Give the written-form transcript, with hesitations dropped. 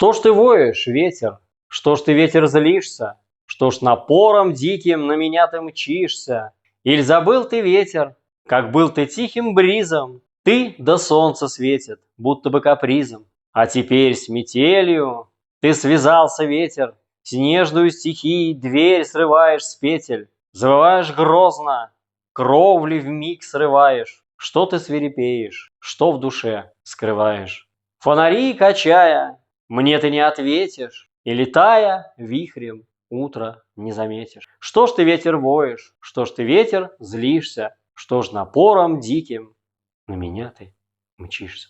Что ж ты воешь, ветер? Что ж ты, ветер, злишься? Что ж напором диким на меня ты мчишься? Иль забыл ты, ветер, как был ты тихим бризом? Ты да солнце светит, будто бы капризом. А теперь с метелью ты связался, ветер, с нежную стихией дверь срываешь с петель. Завываешь грозно, кровли вмиг срываешь. Что ты свирепеешь, что в душе скрываешь? Фонари качая, мне ты не ответишь, и, летая вихрем, утро не заметишь. Что ж ты, ветер, воешь, что ж ты, ветер, злишься, что ж напором диким на меня ты мчишься?